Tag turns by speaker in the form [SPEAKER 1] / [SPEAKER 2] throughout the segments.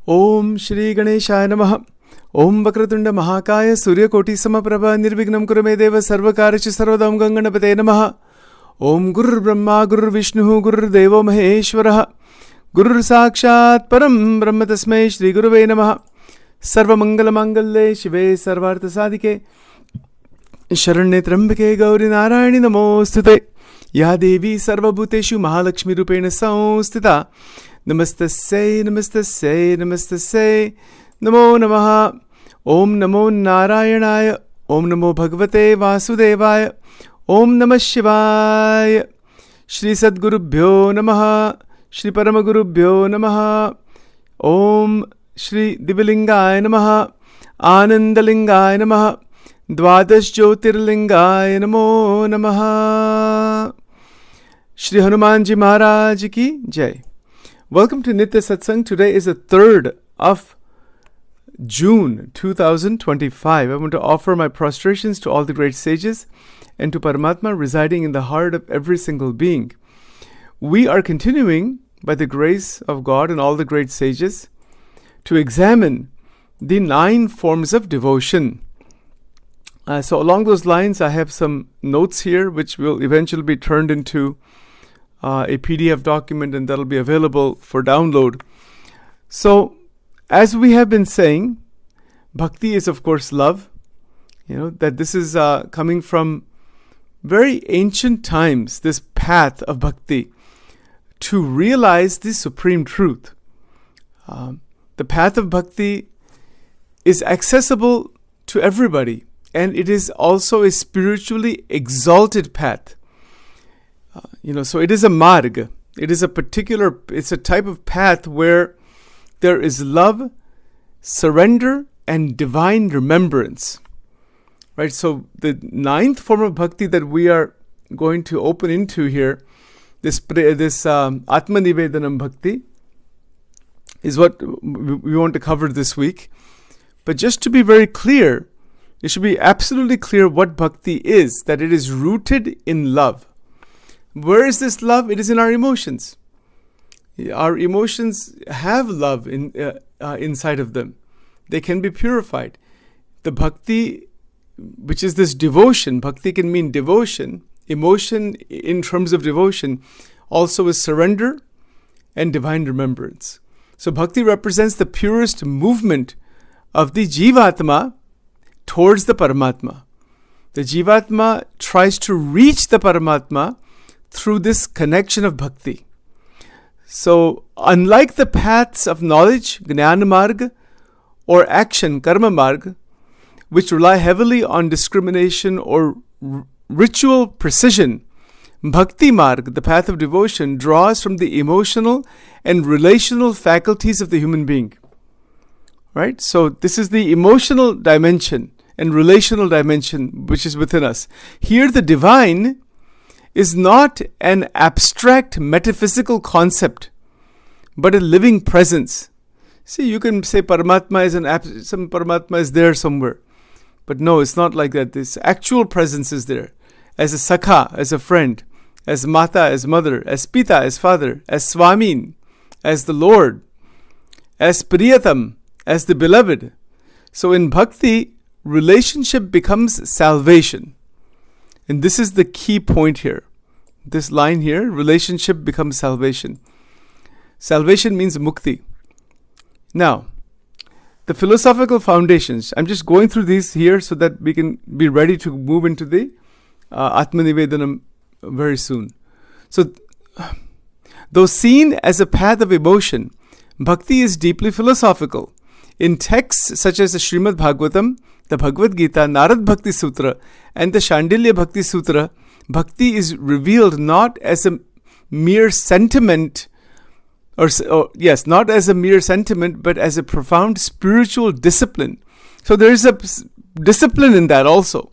[SPEAKER 1] Om Shri Ganeshaya Namaha. Om Vakratunda Mahakaya Surya Koti Samaprabha Nirvignam Kuramedeva Sarvakarichu Sarvadam Ganganapate Namaha. Om Gurur Brahma Gurur Vishnu Gurur Devo Maheshwaraha. Gurur Sakshat Param Brahma Tasmai Shri Guruve Namaha. Sarva Mangala Mangalle Shive Sarvartha Sadike. Sharanye Trambake Gauri Narayani Namostute. Ya Devi Sarva Bhuteshu Mahalakshmi Rupena Samstita. Namastasya, Namastasya, Namastasya, Namo Namaha, Om Namo Narayanaya, Om Namo Bhagavate Vasudevaya, Om Namah Shivaya, Shri Sadgurubhyo Namaha, Shri Paramagurubhyo Namaha, Om Shri Divilingaya Namaha, Anandalingaya Namaha, Dvadash Jyotirlingaya Namo Namaha. Shri Hanumanji Maharaj Ki Jai. Welcome to Nitya Satsang. Today is the 3rd of June 2025. I want to offer my prostrations to all the great sages and to Paramatma residing in the heart of every single being. We are continuing, by the grace of God and all the great sages, to examine the 9 forms of devotion. So along those lines, I have some notes here which will eventually be turned into a PDF document, and that'll be available for download. So, as we have been saying, Bhakti is of course love. That this is coming from very ancient times, this path of Bhakti, to realize the supreme truth. The path of Bhakti is accessible to everybody, and it is also a spiritually exalted path. So it is a marg. It is it's a type of path where there is love, surrender, and divine remembrance. Right? So the 9th form of bhakti that we are going to open into here, this Ātma-Nivedanam bhakti, is what we want to cover this week. But just to be very clear, it should be absolutely clear what bhakti is, that it is rooted in love. Where is this love? It is in our emotions. Our emotions have love inside of them. They can be purified. The bhakti, which is this devotion, bhakti can mean devotion. Emotion in terms of devotion also is surrender and divine remembrance. So bhakti represents the purest movement of the Jivatma towards the Paramatma. The Jivatma tries to reach the Paramatma through this connection of bhakti. So, unlike the paths of knowledge, Jnana Marg, or action, Karma Marg, which rely heavily on discrimination or ritual precision, Bhakti Marg, the path of devotion, draws from the emotional and relational faculties of the human being. Right? So, this is the emotional dimension and relational dimension which is within us. Here, the divine is not an abstract metaphysical concept, but a living presence. See, you can say Paramatma is some Paramatma is there somewhere. But no, it's not like that. This actual presence is there. As a Sakha, as a friend, as Mata, as mother, as Pita, as father, as Swamin, as the Lord, as Priyatam, as the beloved. So in Bhakti, relationship becomes salvation. And this is the key point here. This line here, relationship becomes salvation. Salvation means mukti. Now, the philosophical foundations, I'm just going through these here so that we can be ready to move into the Ātma-Nivedanam very soon. So, though seen as a path of emotion, Bhakti is deeply philosophical. In texts such as the Srimad Bhagavatam, the Bhagavad Gita, Narad Bhakti Sutra, and the Shandilya Bhakti Sutra, Bhakti is revealed not as a mere sentiment, not as a mere sentiment, but as a profound spiritual discipline. So there is a discipline in that also.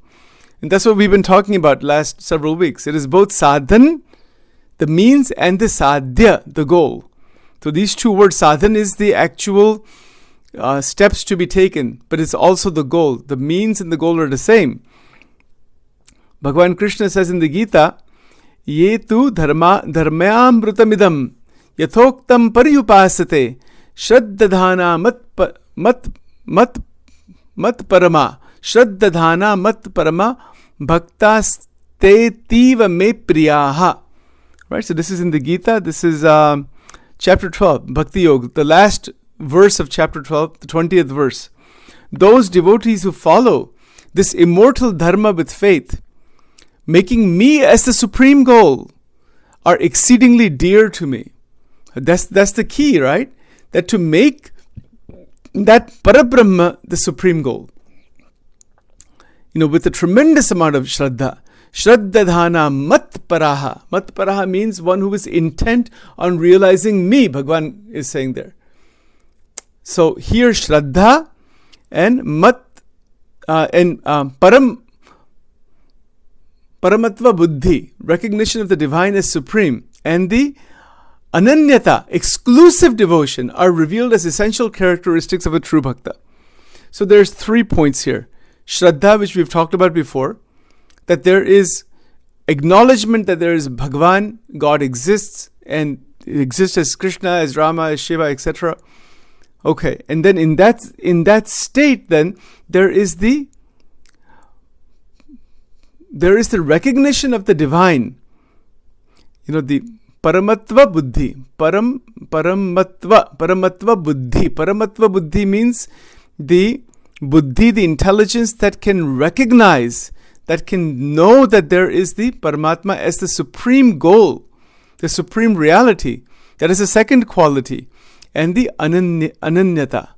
[SPEAKER 1] And that's what we've been talking about last several weeks. It is both sadhan, the means, and the sadhya, the goal. So these two words, sadhan is the actual steps to be taken, but it's also the goal. The means and the goal are the same. Bhagavan Krishna says in the Gita, Ye tu dharmayamrutamidam yathoktam pariyupasate Shraddadhana mat parama. Shraddadhana mat parama bhaktas te tiva me priyaha. Right, so this is in the Gita. This is chapter 12, Bhakti Yoga, the last verse of chapter 12, the 20th verse. Those devotees who follow this immortal dharma with faith, making me as the supreme goal, are exceedingly dear to me. That's the key, right? That to make that Parabrahma the supreme goal, with a tremendous amount of Shraddha. Shraddadhana matparaha. Matparaha means one who is intent on realizing me, Bhagwan is saying there. So here Shraddha and Paramatva Buddhi, recognition of the divine as supreme, and the Ananyata, exclusive devotion, are revealed as essential characteristics of a true bhakta. So there's 3 points here. Shraddha, which we've talked about before, that there is acknowledgement that there is Bhagwan, God exists, and exists as Krishna, as Rama, as Shiva, etc. Okay, and then in that state, then there is the recognition of the divine. The Paramatva Buddhi. Paramatva Buddhi. Paramatva Buddhi means the Buddhi, the intelligence that can recognize, that can know that there is the Paramatma as the supreme goal, the supreme reality. That is the second quality. And the Ananyata.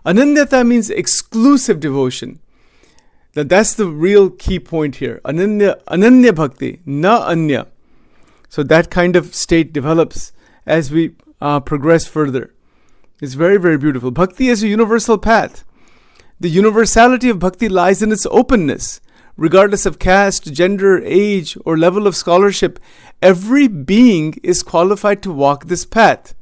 [SPEAKER 1] Ananyata means exclusive devotion. That's the real key point here. Ananya Bhakti, na anya. So that kind of state develops as we progress further. It's very, very beautiful. Bhakti is a universal path. The universality of bhakti lies in its openness. Regardless of caste, gender, age, or level of scholarship, every being is qualified to walk this path.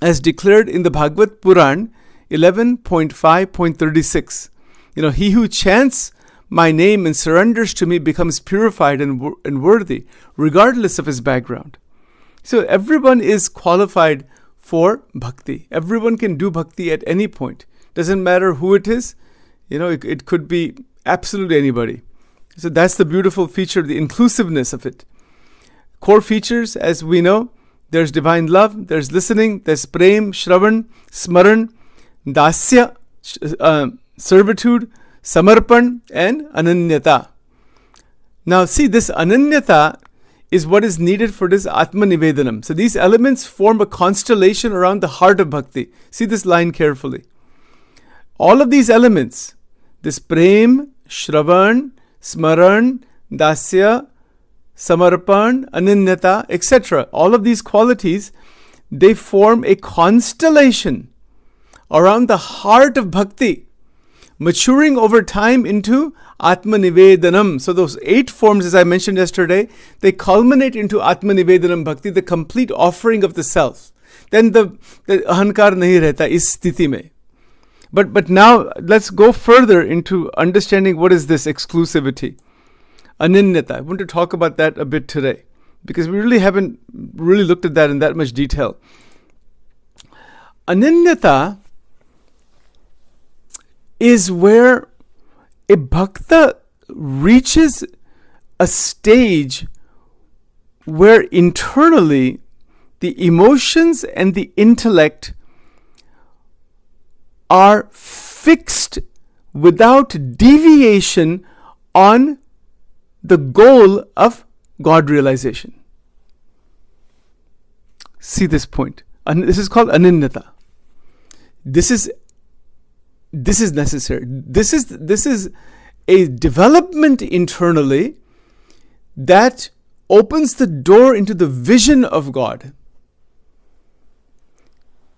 [SPEAKER 1] As declared in the Bhagavad Puran 11.5.36. He who chants my name and surrenders to me becomes purified and worthy, regardless of his background. So everyone is qualified for bhakti. Everyone can do bhakti at any point. Doesn't matter who it is. It could be absolutely anybody. So that's the beautiful feature, the inclusiveness of it. Core features, as we know, there's divine love, there's listening, there's prem, shravan, smaran, dasya, servitude, samarpan, and ananyata. Now see, this ananyata is what is needed for this Ātma-Nivedanam. So these elements form a constellation around the heart of bhakti. See this line carefully. All of these elements, this prem, shravan, smaran, dasya, samarpan, ananyata, etc., all of these qualities, they form a constellation around the heart of bhakti, maturing over time into Ātma-Nivedanam. So those 8 forms, as I mentioned yesterday, they culminate into Ātma-Nivedanam bhakti, the complete offering of the self. Then the ahankar nahi rehta is sthiti mein. But now let's go further into understanding what is this exclusivity. Ananyata. I want to talk about that a bit today, because we really haven't really looked at that in that much detail. Ananyata is where a bhakta reaches a stage where internally the emotions and the intellect are fixed without deviation on the goal of God realization. See this point. This is called ananyata. This is necessary. This is a development internally that opens the door into the vision of God.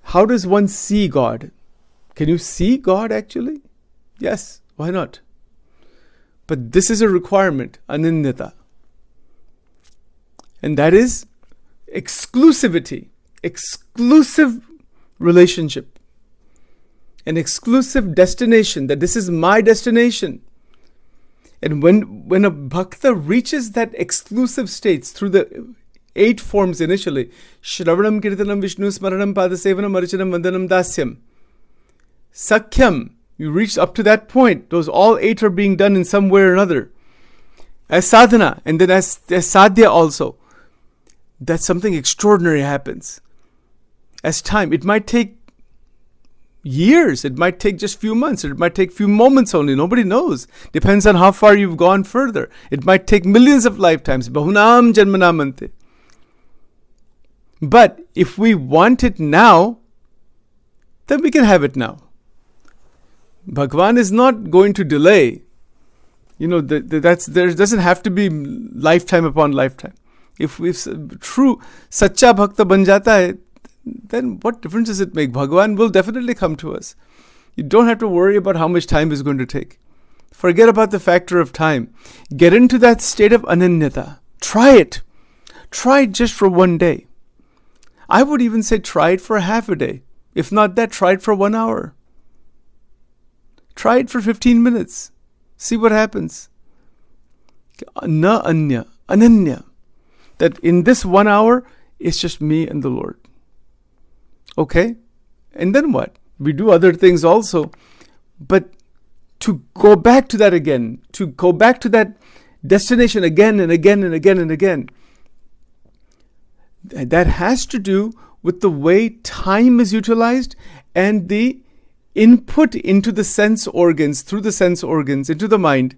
[SPEAKER 1] How does one see God? Can you see God actually? Yes, why not? But this is a requirement, ananyata. And that is exclusivity, exclusive relationship, an exclusive destination, that this is my destination. And when a bhakta reaches that exclusive states through the 8 forms initially. Shravanam, Kirtanam, Vishnu, Smaranam, Padasevanam, Archanam, Vandanam, Dasyam. Sakhyam, you reach up to that point. Those all 8 are being done in some way or another. As sadhana, and then as sadhya also. That something extraordinary happens. As time, it might take years, it might take just few months, it might take few moments only, nobody knows. Depends on how far you've gone further. It might take millions of lifetimes. Bahunam janmanamante. But if we want it now, then we can have it now. Bhagwan is not going to delay. There doesn't have to be lifetime upon lifetime. If true sacha bhakta ban jata hai, then what difference does it make? Bhagwan will definitely come to us. You don't have to worry about how much time is going to take. Forget about the factor of time. Get into that state of ananyata. Try it. Try it just for one day. I would even say try it for half a day. If not that, try it for 1 hour. Try it for 15 minutes. See what happens. Na anya, ananya. That in this 1 hour, it's just me and the Lord. Okay? And then what? We do other things also. But to go back to that again, to go back to that destination again and again and again and again, that has to do with the way time is utilized and the input into the sense organs, through the sense organs, into the mind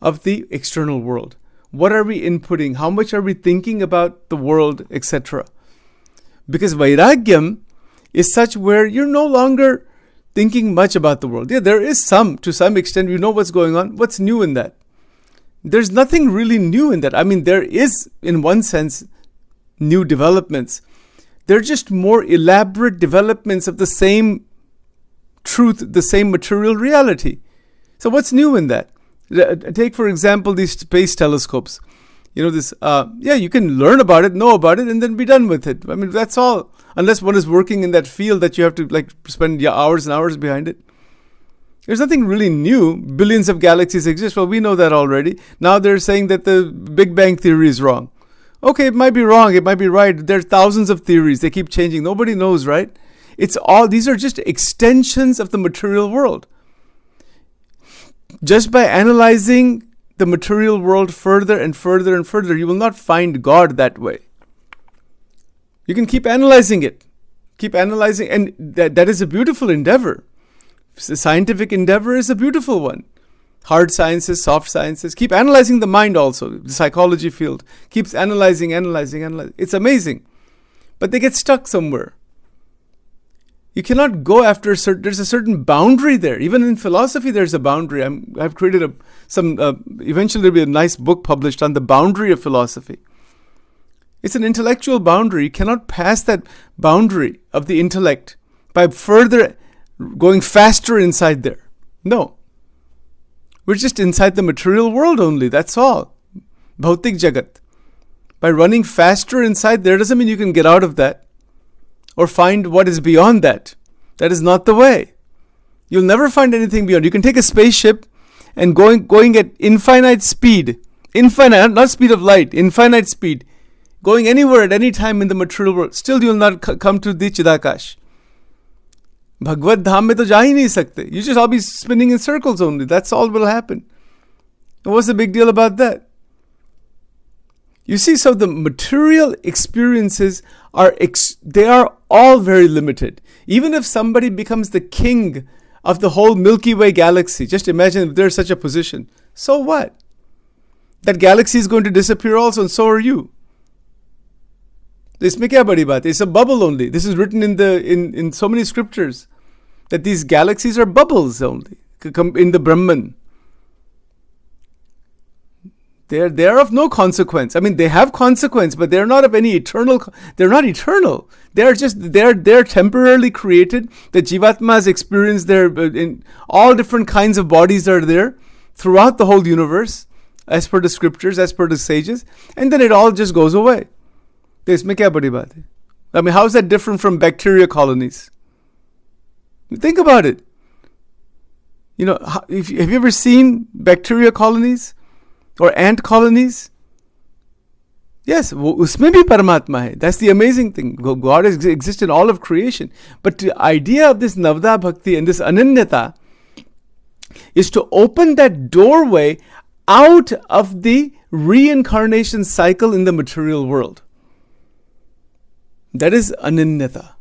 [SPEAKER 1] of the external world. What are we inputting? How much are we thinking about the world, etc.? Because Vairagyam is such where you're no longer thinking much about the world. Yeah, there is to some extent, you know what's going on. What's new in that? There's nothing really new in that. I mean, there is, in one sense, new developments. They're just more elaborate developments of the same truth, the same material reality. So what's new in that? Take, for example, these space telescopes. You can learn about it, know about it, and then be done with it. I mean, that's all. Unless one is working in that field that you have to spend hours and hours behind it. There's nothing really new. Billions of galaxies exist. Well, we know that already. Now they're saying that the Big Bang theory is wrong. Okay, it might be wrong. It might be right. There are thousands of theories. They keep changing. Nobody knows, right? These are just extensions of the material world. Just by analyzing the material world further and further and further, you will not find God that way. You can keep analyzing it. Keep analyzing, and that is a beautiful endeavor. The scientific endeavor is a beautiful one. Hard sciences, soft sciences. Keep analyzing the mind also. The psychology field keeps analyzing. It's amazing. But they get stuck somewhere. You cannot go after there's a certain boundary there. Even in philosophy, there's a boundary. I've created eventually there'll be a nice book published on the boundary of philosophy. It's an intellectual boundary. You cannot pass that boundary of the intellect by further going faster inside there. No. We're just inside the material world only. That's all. Bhautik Jagat. By running faster inside there doesn't mean you can get out of that or find what is beyond that. That is not the way. You'll never find anything beyond. You can take a spaceship and going at infinite speed. Infinite, not speed of light, infinite speed. Going anywhere at any time in the material world. Still you'll not come to the Chidakash. Bhagavad Dham mein to ja hi nahi sakte. You just all be spinning in circles only. That's all will happen. And what's the big deal about that? You see, so the material experiences they are all very limited. Even if somebody becomes the king of the whole Milky Way galaxy, just imagine if there's such a position. So what? That galaxy is going to disappear also, and so are you. Isme kya badi baat? It's a bubble only. This is written in so many scriptures that these galaxies are bubbles only in the Brahman. They are of no consequence. I mean, they have consequence, but they're not of any eternal. They're not eternal. They're temporarily created. The Jivatma has experienced in all different kinds of bodies are there throughout the whole universe, as per the scriptures, as per the sages, and then it all just goes away. Isme kya badi baat hai? I mean, how is that different from bacteria colonies? Think about it. Have you ever seen bacteria colonies or ant colonies? Yes, usme bhi Paramatma hai. That's the amazing thing. God exists in all of creation. But the idea of this Navada Bhakti and this Ananyata is to open that doorway out of the reincarnation cycle in the material world. That is Ananyata.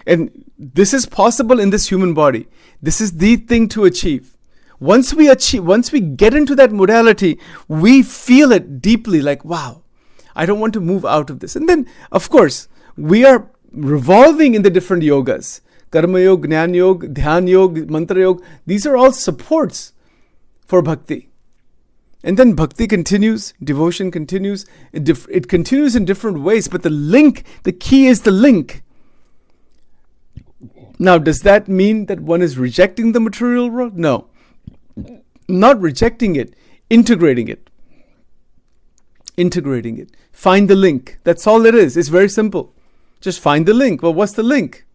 [SPEAKER 1] And this is possible in this human body. This is the thing to achieve. Once we get into that modality, we feel it deeply, like, wow, I don't want to move out of this. And then, of course, we are revolving in the different yogas. Karma Yoga, Jnana Yoga, Dhyan Yoga, Mantra Yoga. These are all supports for bhakti. And then bhakti continues, devotion continues. It continues in different ways, but the key is the link. Now, does that mean that one is rejecting the material world? No. Not rejecting it, integrating it. Integrating it. Find the link. That's all it is. It's very simple. Just find the link. Well, what's the link?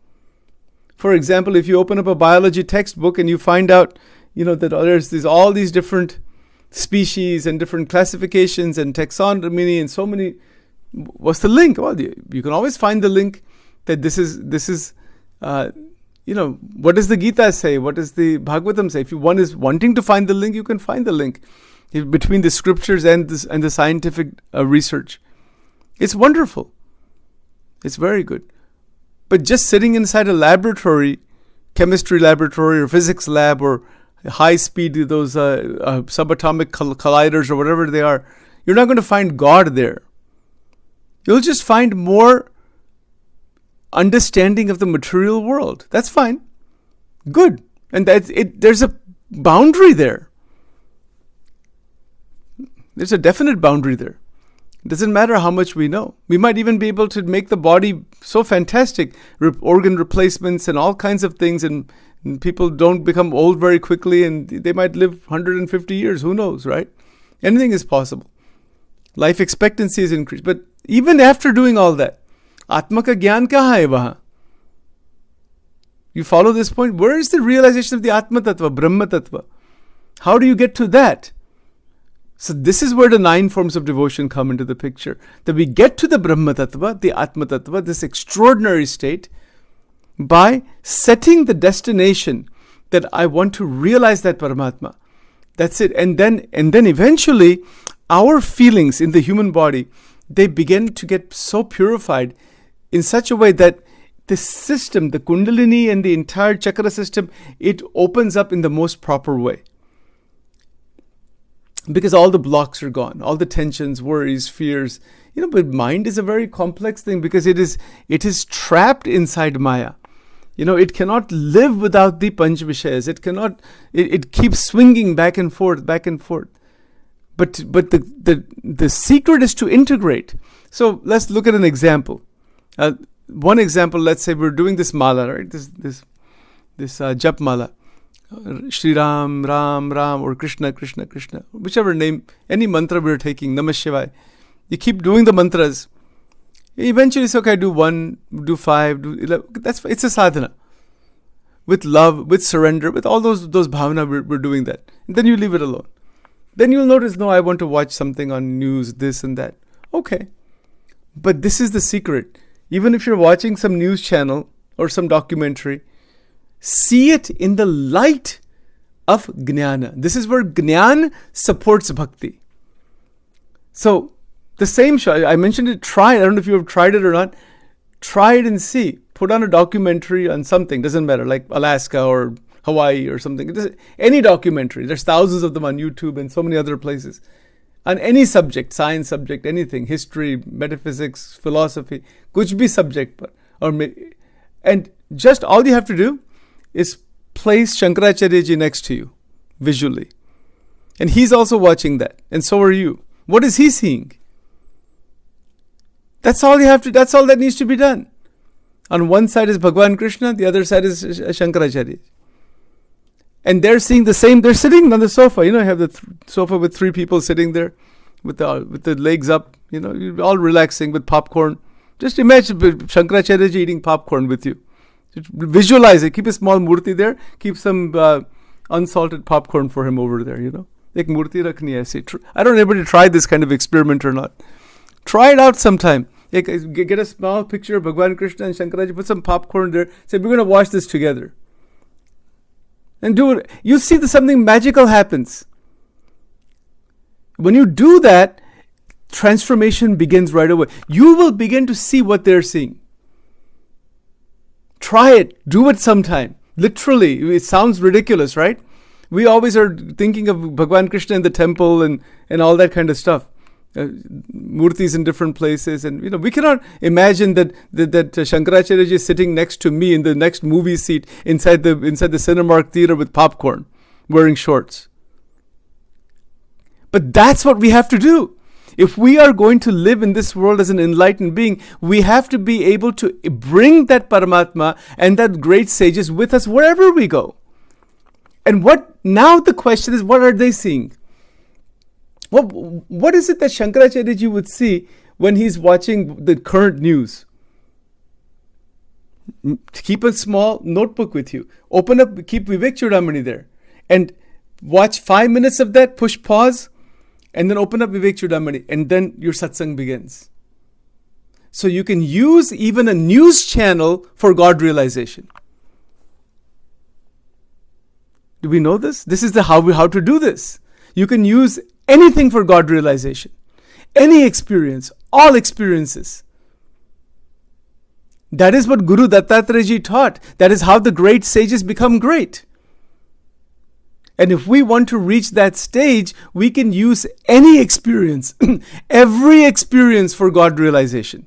[SPEAKER 1] For example, if you open up a biology textbook and you find out, that there's all these different species and different classifications and taxonomy and so many. What's the link? Well, you can always find the link that this is. What does the Gita say? What does the Bhagavatam say? If one is wanting to find the link, you can find the link between the scriptures and the scientific research. It's wonderful. It's very good. But just sitting inside a laboratory, chemistry laboratory or physics lab or high speed, those subatomic colliders or whatever they are, you're not going to find God there. You'll just find more understanding of the material world. That's fine. Good. And that's it. There's a boundary there. There's a definite boundary there. It doesn't matter how much we know. We might even be able to make the body so fantastic, organ replacements and all kinds of things, and people don't become old very quickly and they might live 150 years. Who knows, right? Anything is possible. Life expectancy is increased. But even after doing all that, Atma ka gyan kahan hai wahan? You follow this point? Where is the realization of the Atma Tattva, Brahma Tattva? How do you get to that? So this is where the 9 forms of devotion come into the picture. That we get to the Brahma Tattva, the Atma Tattva, this extraordinary state, by setting the destination that I want to realize that Paramatma. That's it. And then eventually, our feelings in the human body, they begin to get so purified in such a way that the system, the Kundalini and the entire chakra system, it opens up in the most proper way. Because all the blocks are gone, all the tensions, worries, fears. But mind is a very complex thing because it is trapped inside Maya. It cannot live without the Panch Vishayas. It keeps swinging back and forth. But the secret is to integrate. So let's look at an example. One example, let's say we're doing this mala, right? This jap mala. Shri Ram, Ram, Ram, or Krishna, Krishna, Krishna. Whichever name, any mantra we're taking, Namah Shivaya. You keep doing the mantras. Eventually it's okay, do 1, do 5, do 11. It's a sadhana. With love, with surrender, with all those bhavana, we're doing that. And then you leave it alone. Then you'll notice, no, I want to watch something on news, this and that. Okay. But this is the secret. Even if you're watching some news channel or some documentary, see it in the light of Jnana. This is where Jnana supports Bhakti. So, the same show, I mentioned it, try it. I don't know if you have tried it or not. Try it and see. Put on a documentary on something, doesn't matter, like Alaska or Hawaii or something. Any documentary. There's thousands of them on YouTube and so many other places. On any subject, science subject, anything, history, metaphysics, philosophy, kuch bhi subject par. And just all you have to do is place Shankaracharya ji next to you, visually. And he's also watching that. And so are you. What is he seeing? That's all that needs to be done. On one side is Bhagwan Krishna, the other side is Shankaracharya. And they're seeing the same, they're sitting on the sofa. You have the sofa with 3 people sitting there with the legs up, you're all relaxing with popcorn. Just imagine Shankaracharya ji eating popcorn with you. Just visualize it. Keep a small murti there. Keep some unsalted popcorn for him over there, Ek murti rakhni hai aise. I don't know if anybody tried this kind of experiment or not. Try it out sometime. Get a small picture of Bhagwan Krishna and Shankaraji, put some popcorn there, say, we're going to watch this together. And do it. You see that something magical happens. When you do that, transformation begins right away. You will begin to see what they're seeing. Try it. Do it sometime. Literally, it sounds ridiculous, right? We always are thinking of Bhagwan Krishna in the temple and all that kind of stuff. Murtis in different places, and we cannot imagine that Shankaracharya is sitting next to me in the next movie seat inside the Cinemark theater with popcorn, wearing shorts. But that's what we have to do. If we are going to live in this world as an enlightened being, we have to be able to bring that Paramatma and that great sages with us wherever we go. And now the question is, what are they seeing? What is it that Shankaracharya ji would see when he's watching the current news? Keep a small notebook with you. Open up, keep Vivek Chudamani there. And watch 5 minutes of that, push pause, and then open up Vivek Chudamani. And then your satsang begins. So you can use even a news channel for God realization. Do we know this? This is how to do this. You can use anything for God realization. Any experience, all experiences. That is what Guru Dattatreya ji taught. That is how the great sages become great. And if we want to reach that stage, we can use any experience, every experience for God realization.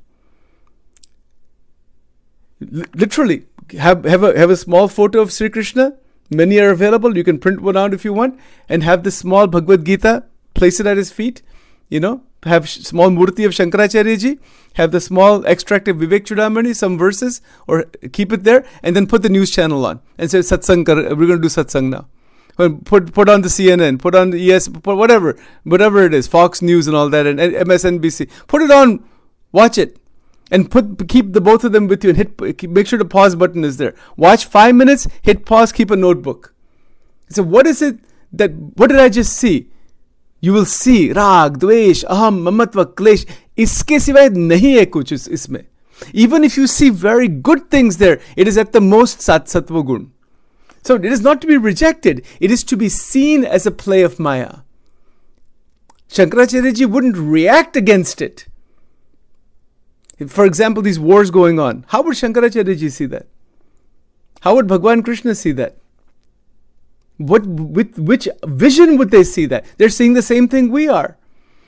[SPEAKER 1] Literally, have a small photo of Sri Krishna. Many are available. You can print one out if you want, and have this small Bhagavad Gita. Place it at his feet. Have small murti of Shankaracharya ji. Have the small extract of Vivek Chudamani, some verses, or keep it there, and then put the news channel on and say satsang. We're going to do satsang now. Put on the CNN, put on the ES, put whatever it is, Fox News and all that, and MSNBC. Put it on, watch it, and keep the both of them with you, and make sure the pause button is there. Watch 5 minutes, hit pause, keep a notebook. So what did I just see? You will see राग, द्वेष, अहम, ममत्व, क्लेश. इसके सिवाय नहीं है कुछ इसमें. Even if you see very good things there, it is at the most sattva gun. So it is not to be rejected. It is to be seen as a play of Maya. Shankaracharya ji wouldn't react against it. For example, these wars going on. How would Shankaracharya ji see that? How would Bhagwan Krishna see that? With which vision would they see that? They're seeing the same thing we are.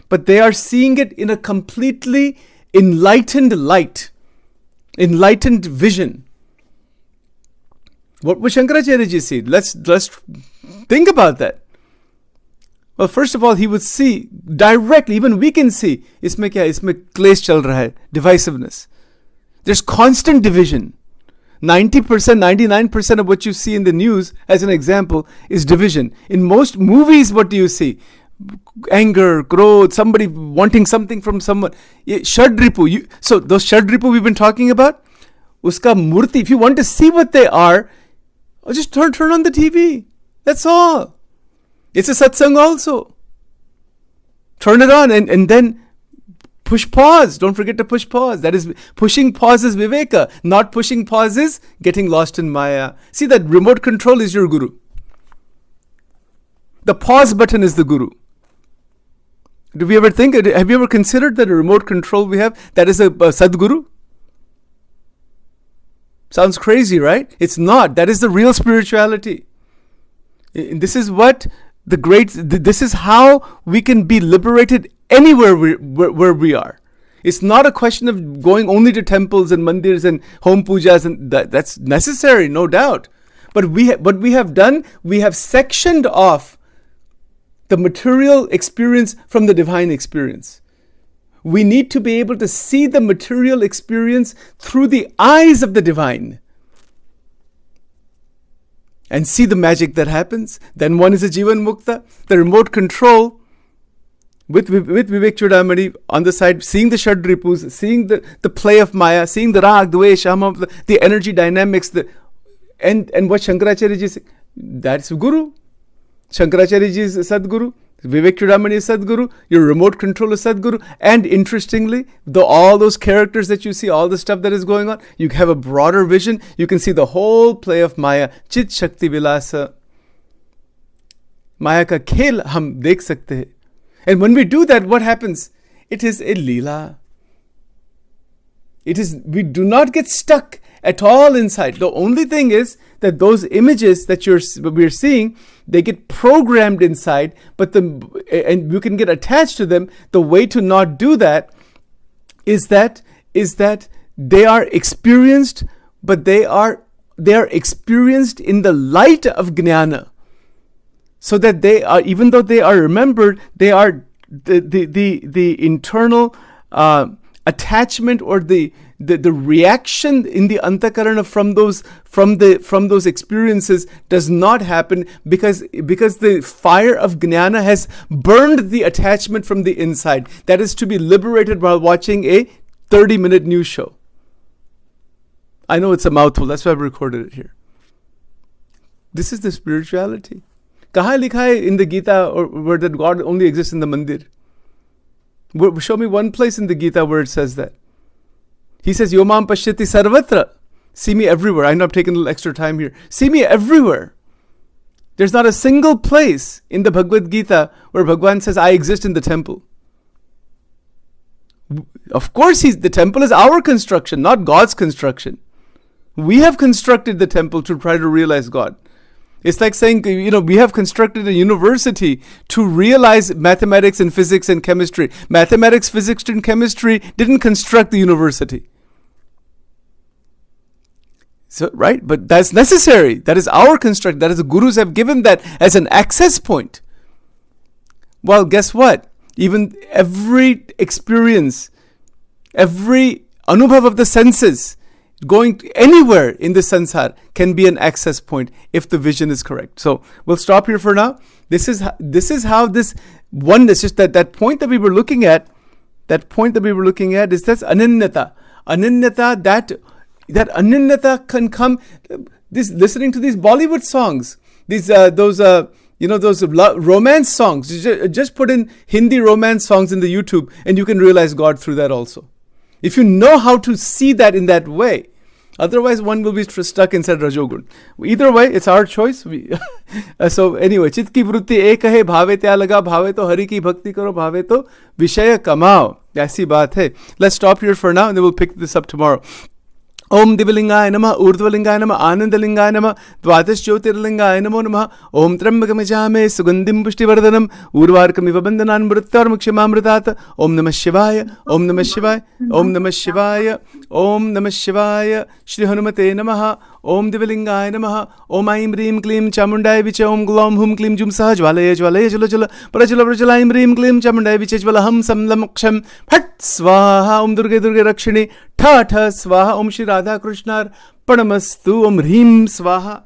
[SPEAKER 1] But they are seeing it in a completely enlightened light. Enlightened vision. What would Shankaracharya ji see? Let's think about that. Well, first of all, he would see directly, even we can see, isme kya hai? Isme klesh chal raha hai, divisiveness. There's constant division. 90%, 99% of what you see in the news, as an example, is division. In most movies, what do you see? Anger, growth, somebody wanting something from someone. Shadripu. So those Shadripu we've been talking about, uska murti, if you want to see what they are, just turn on the TV. That's all. It's a satsang also. Turn it on and then push pause. Don't forget to push pause. That is, pushing pause is viveka. Not pushing pause is getting lost in Maya. See, that remote control is your guru. The pause button is the guru. Have you ever considered that a remote control we have, that is a Sadguru? Sounds crazy, right? It's not. That is the real spirituality. This is what this is how we can be liberated anywhere where we are. It's not a question of going only to temples and mandirs and home pujas, and that's necessary, no doubt. But what we have done, we have sectioned off the material experience from the divine experience. We need to be able to see the material experience through the eyes of the divine and see the magic that happens. Then one is a Jivan Mukta, the remote control with Vivek Chudamani on the side, seeing the Shadripus, seeing the play of Maya, seeing the Rag, Dvesh, the energy dynamics, and what Shankaracharya ji said, that's Guru. Shankaracharya ji is Sadguru. Vivek Chudamani is Sadguru, your remote control is Sadguru, and interestingly, all those characters that you see, all the stuff that is going on, you have a broader vision, you can see the whole play of Maya, Chit Shakti Vilasa. Maya ka khel hum dekh sakte hai. And when we do that, what happens? It is a Leela. We do not get stuck at all inside. The only thing is that those images that we're seeing, they get programmed inside, and you can get attached to them. The way to not do that is that they are experienced, but they are experienced in the light of Jnana. So that they are, even though they are remembered, they are the internal attachment or the reaction in the antakarana from those experiences does not happen because the fire of Jnana has burned the attachment from the inside. That is to be liberated while watching a 30-minute news show. I know it's a mouthful, that's why I've recorded it here. This is the spirituality. Kaha likha hai in the Gita or where that God only exists in the mandir? Show me one place in the Gita where it says that. He says, Yomam pashyati sarvatra. See me everywhere. I know I've taken a little extra time here. See me everywhere. There's not a single place in the Bhagavad Gita where Bhagwan says, I exist in the temple. Of course, the temple is our construction, not God's construction. We have constructed the temple to try to realize God. It's like saying, we have constructed a university to realize mathematics and physics and chemistry. Mathematics, physics, and chemistry didn't construct the university. So, right? But that's necessary. That is our construct. That is the Gurus have given that as an access point. Well, guess what? Even every experience, every anubhav of the senses, going anywhere in the sansar can be an access point if the vision is correct. So we'll stop here for now. This is how this oneness, just that point that we were looking at, is that's ananyata. Ananyata, that ananyata can come. Listening to these Bollywood songs, those romance songs. Just put in Hindi romance songs in the YouTube, and you can realize God through that also. If you know how to see that in that way. Otherwise, one will be stuck inside Rajogun. Either way, it's our choice. So anyway, चित्त की वृत्ति एक है, भावे त्या लगा, भावे तो हरि की भक्ति करो, भावे तो विषय कमाओ. ऐसी बात है. Let's stop here for now and then we'll pick this up tomorrow. Om Divalingaaya Namah, Urdhvalingaaya Namah, Anandalingaaya Namah, Dvadash Jyotirlingaaya Namo Namah, Om Trambakam Sugandim Pushtivardhanam, Urvarkamiva Bandhanan Mrittar Mukshimamritata, Om Namah Shivaya, Om Namah Shivaya, Om Namah Shivaya, Om Namah Shivaya, Shri Hanumate Namaha, Om Divalingaya Namaha, Om Aim Reem Klim Chamundaya Vicha, Om Glom Hum Klim Jum Sahaj, Valaya Jvala Jala, Prajala Prajala Im Reem Klim Chamundaya Vicha Jvala Ham Samlamuksham, Hat Swaha, Om Durga Durga Rakshini, Tha Tha Swaha, Om Shri Radha Krishnar, Padamastu, Om Hrim Swaha.